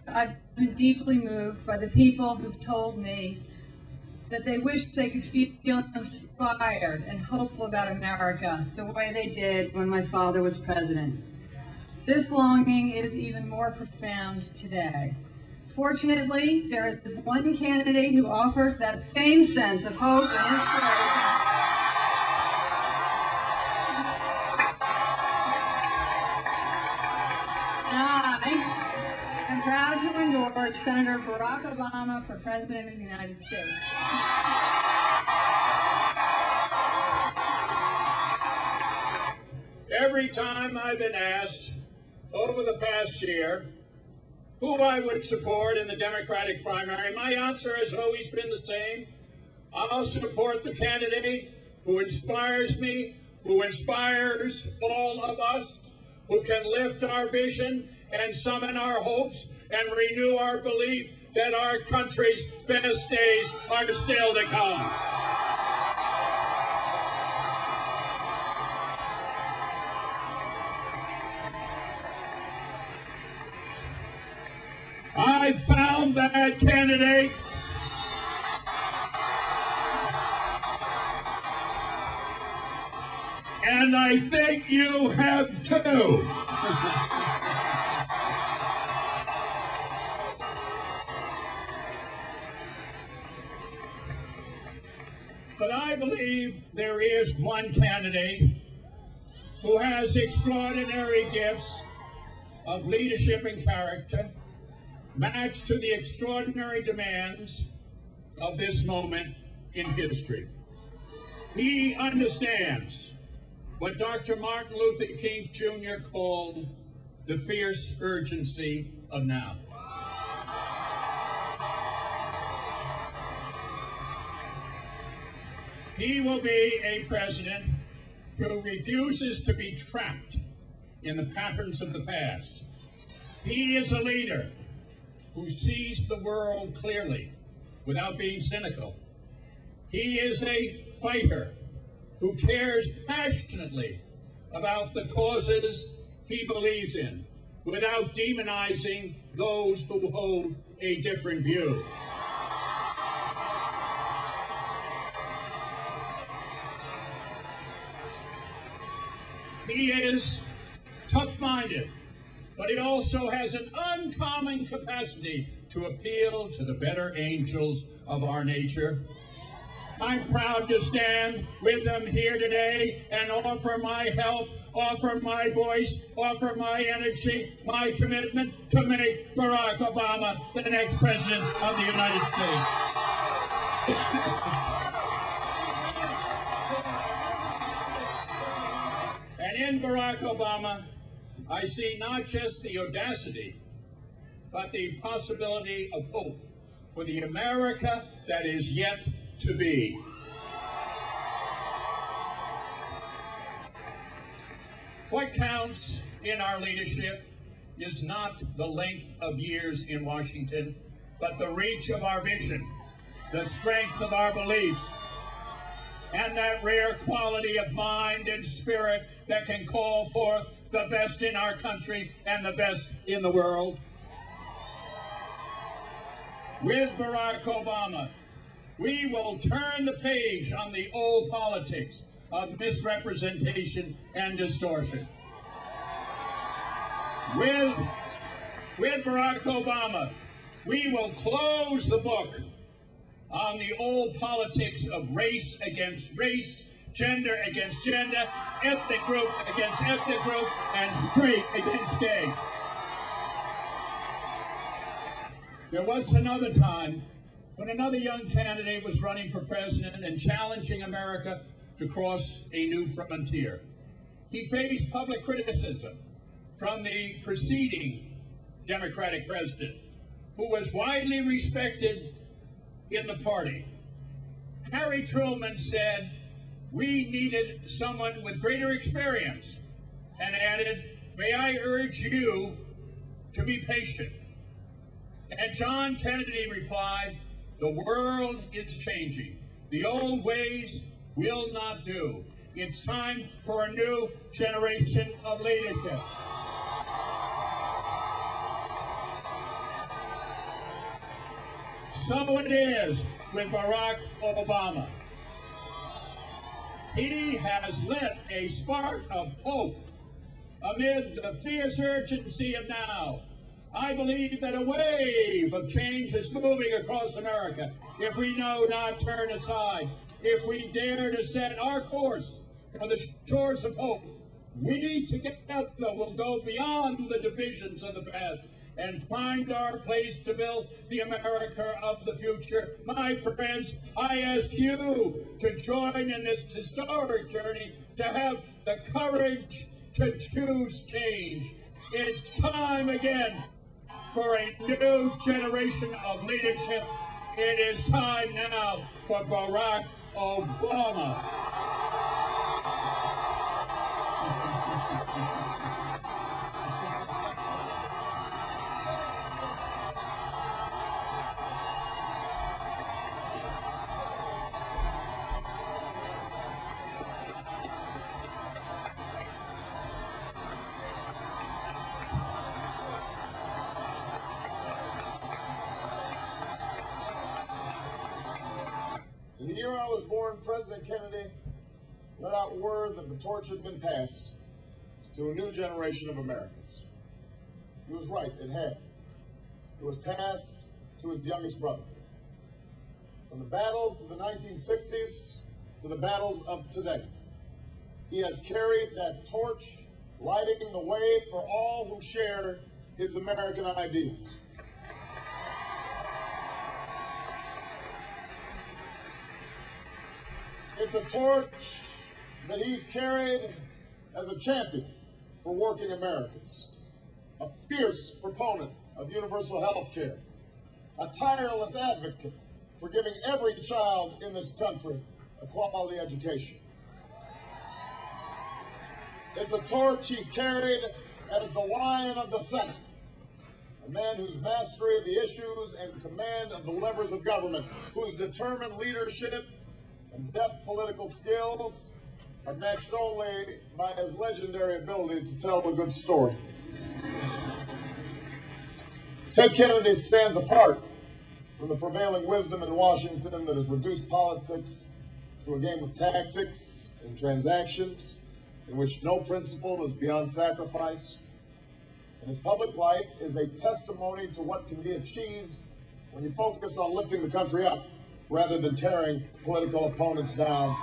I've been deeply moved by the people who've told me that they wish they could feel inspired and hopeful about America the way they did when my father was president. This longing is even more profound today. Fortunately, there is one candidate who offers that same sense of hope and inspiration. I'm proud to endorse Senator Barack Obama for President of the United States. Every time I've been asked over the past year who I would support in the Democratic primary, my answer has always been the same. I'll support the candidate who inspires me, who inspires all of us, who can lift our vision and summon our hopes and renew our belief that our country's best days are still to come. I found that candidate. And I think you have too. But I believe there is one candidate who has extraordinary gifts of leadership and character, matched to the extraordinary demands of this moment in history. He understands what Dr. Martin Luther King Jr. called the fierce urgency of now. He will be a president who refuses to be trapped in the patterns of the past. He is a leader who sees the world clearly without being cynical. He is a fighter who cares passionately about the causes he believes in without demonizing those who hold a different view. He is tough-minded, but he also has an uncommon capacity to appeal to the better angels of our nature. I'm proud to stand with them here today and offer my help, offer my voice, offer my energy, my commitment to make Barack Obama the next president of the United States. And in Barack Obama, I see not just the audacity, but the possibility of hope for the America that is yet to be. What counts in our leadership is not the length of years in Washington, but the reach of our vision, the strength of our beliefs, and that rare quality of mind and spirit that can call forth the best in our country and the best in the world. With Barack Obama, we will turn the page on the old politics of misrepresentation and distortion. With Barack Obama, we will close the book on the old politics of race against race, gender against gender, ethnic group against ethnic group, and straight against gay. There was another time when another young candidate was running for president and challenging America to cross a new frontier. He faced public criticism from the preceding Democratic president, who was widely respected in the party. Harry Truman said, "We needed someone with greater experience," and added, "May I urge you to be patient." And John Kennedy replied, "The world is changing. The old ways will not do. It's time for a new generation of leadership." So it is with Barack Obama. He has lit a spark of hope amid the fierce urgency of now. I believe that a wave of change is moving across America if we know not turn aside, if we dare to set our course for the shores of hope. We together will go beyond the divisions of the past and find our place to build the America of the future. My friends, I ask you to join in this historic journey, to have the courage to choose change. It's time again for a new generation of leadership. It is time now for Barack Obama. In the year I was born, President Kennedy let out word that the torch had been passed to a new generation of Americans. He was right, it had. It was passed to his youngest brother. From the battles of the 1960s to the battles of today, he has carried that torch, lighting the way for all who share his American ideals. It's a torch that he's carried as a champion for working Americans, a fierce proponent of universal health care, a tireless advocate for giving every child in this country a quality education. It's a torch he's carried as the Lion of the Senate, a man whose mastery of the issues and command of the levers of government, whose determined leadership and deft political skills are matched only by his legendary ability to tell a good story. Ted Kennedy stands apart from the prevailing wisdom in Washington that has reduced politics to a game of tactics and transactions in which no principle is beyond sacrifice. And his public life is a testimony to what can be achieved when you focus on lifting the country up rather than tearing political opponents down